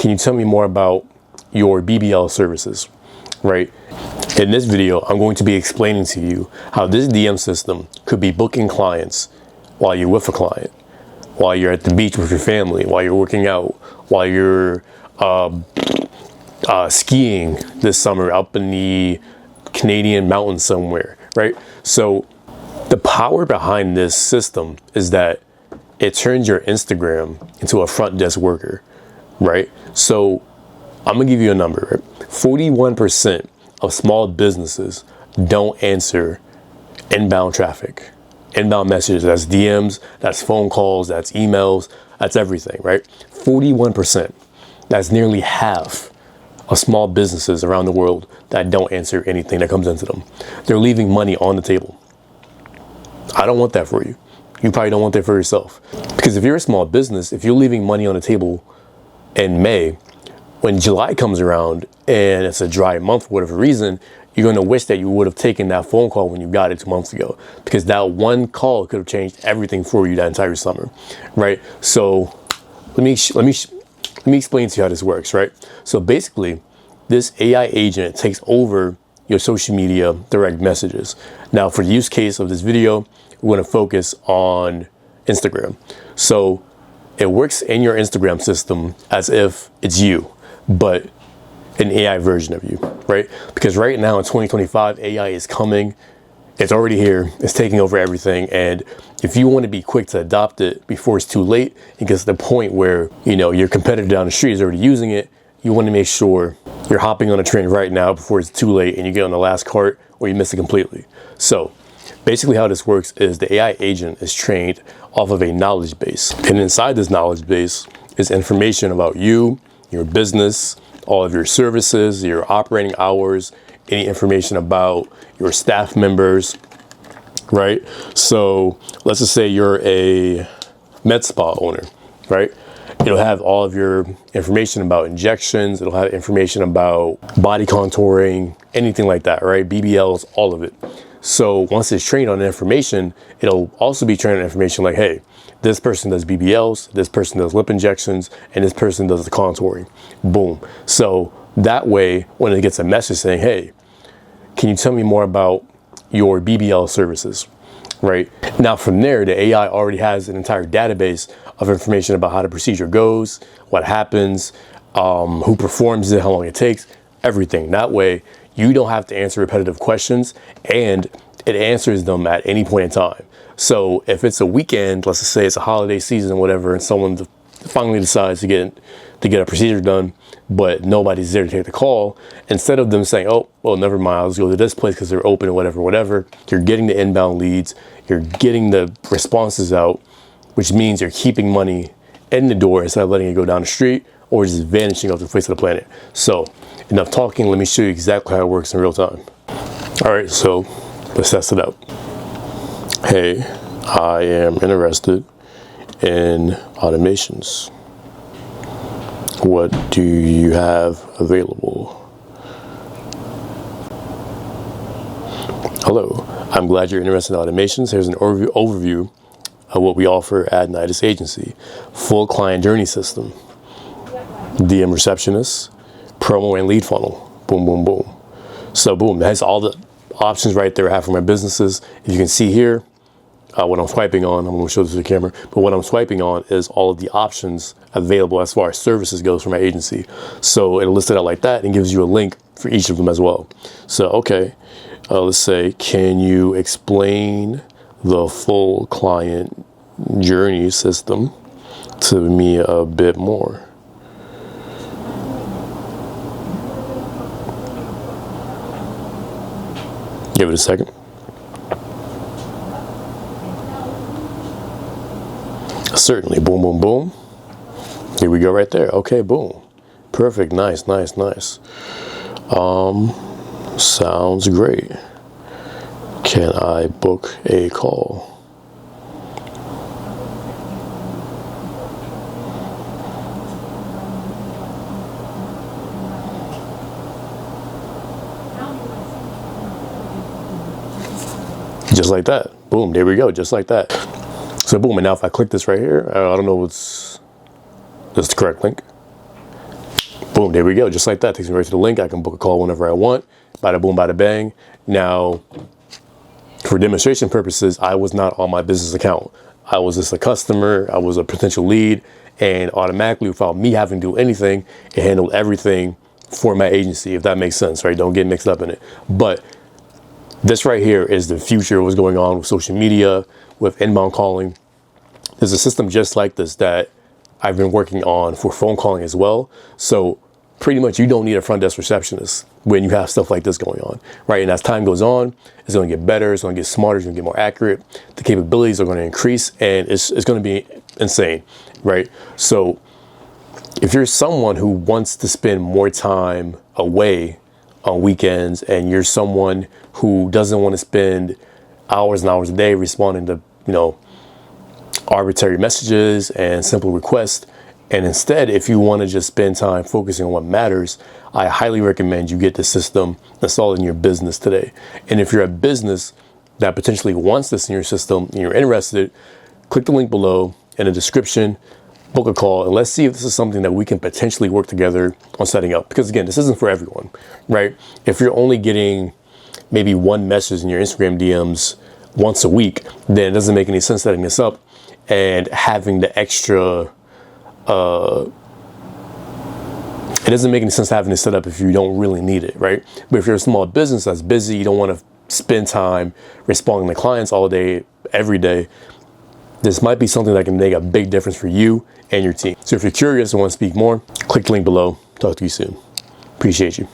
can you tell me more about your BBL services, right? In this video, I'm going to be explaining to you how this DM system could be booking clients while you're with a client, while you're at the beach with your family, while you're working out, while you're skiing this summer up in the Canadian mountains somewhere, right? So the power behind this system is that it turns your Instagram into a front desk worker, right? So I'm gonna give you a number, right? 41% of small businesses don't answer inbound traffic, inbound messages. That's DMs, that's phone calls, that's emails, that's everything, right? 41%. That's nearly half of small businesses around the world that don't answer anything that comes into them. They're leaving money on the table. I don't want that for you. You probably don't want that for yourself. Because if you're a small business, if you're leaving money on the table in May, when July comes around and it's a dry month for whatever reason, you're going to wish that you would have taken that phone call when you got it 2 months ago, because that one call could have changed everything for you that entire summer, right? So let me explain to you how this works, right? So basically, this AI agent takes over your social media direct messages. Now, for the use case of this video, we're going to focus on Instagram. So it works in your Instagram system as if it's you, but an AI version of you, right? Because right now in 2025, AI is coming. It's already here. It's taking over everything. And if you want to be quick to adopt it before it's too late, it gets to the point where, you know, your competitor down the street is already using it. You want to make sure you're hopping on a train right now before it's too late and you get on the last cart or you miss it completely. So basically how this works is the AI agent is trained off of a knowledge base. And inside this knowledge base is information about you, your business, all of your services, your operating hours, any information about your staff members, right? So let's just say you're a med spa owner, right? It'll have all of your information about injections. It'll have information about body contouring, anything like that, right? BBLs, all of it. So once it's trained on the information, it'll also be trained on information like, hey, this person does BBLs, this person does lip injections, and this person does the contouring. Boom. So that way, when it gets a message saying, hey, can you tell me more about your BBL services, right? Now from there, the AI already has an entire database of information about how the procedure goes, what happens, who performs it, how long it takes, everything. That way, you don't have to answer repetitive questions, and it answers them at any point in time. So if it's a weekend, let's just say it's a holiday season or whatever, and someone finally decides to get a procedure done, but nobody's there to take the call, instead of them saying, oh, well, never mind, I'll just go to this place because they're open or whatever, you're getting the inbound leads, you're getting the responses out, which means you're keeping money in the door instead of letting it go down the street or just vanishing off the face of the planet. So enough talking, let me show you exactly how it works in real time. All right, so let's test it out. Hey, I am interested in automations. What do you have available? Hello, I'm glad you're interested in automations. Here's an overview of what we offer at Nidus Agency. Full client journey system, DM receptionist, promo and lead funnel. Boom, boom, boom. So boom, that has all the options right there I have for my businesses. If you can see here, what I'm swiping on, I'm going to show this to the camera, but what I'm swiping on is all of the options available as far as services goes for my agency. So it'll list it out like that and gives you a link for each of them as well. So, okay, let's say, can you explain the full client journey system to me a bit more? Give it a second. Certainly. Boom, boom, boom. Here we go right there. Okay, boom. Perfect. Nice, nice, nice. Sounds great. Can I book a call? Just like that. Boom, there we go, just like that. So boom, and now if I click this right here, I don't know what's, that's the correct link. Boom, there we go. Just like that, takes me right to the link. I can book a call whenever I want. Bada boom, bada bang. Now, for demonstration purposes, I was not on my business account. I was just a customer. I was a potential lead, and automatically, without me having to do anything, it handled everything for my agency, if that makes sense, right? Don't get mixed up in it. But this right here is the future of what's going on with social media, with inbound calling. There's a system just like this that I've been working on for phone calling as well. So pretty much you don't need a front desk receptionist when you have stuff like this going on, right? And as time goes on, it's going to get better, it's going to get smarter, it's going to get more accurate. The capabilities are going to increase, and it's going to be insane, right? So if you're someone who wants to spend more time away on weekends, and you're someone who doesn't want to spend hours and hours a day responding to, arbitrary messages and simple requests, and instead, if you want to just spend time focusing on what matters, I highly recommend you get the system installed in your business today. And if you're a business that potentially wants this in your system and you're interested, click the link below in the description, book a call, and let's see if this is something that we can potentially work together on setting up. Because again, this isn't for everyone, right? If you're only getting maybe one message in your Instagram DMs once a week, then it doesn't make any sense setting this up and having the extra. It doesn't make any sense having this set up if you don't really need it, right? But if you're a small business that's busy, you don't want to spend time responding to clients all day, every day, this might be something that can make a big difference for you and your team. So if you're curious and want to speak more, click the link below. Talk to you soon. Appreciate you.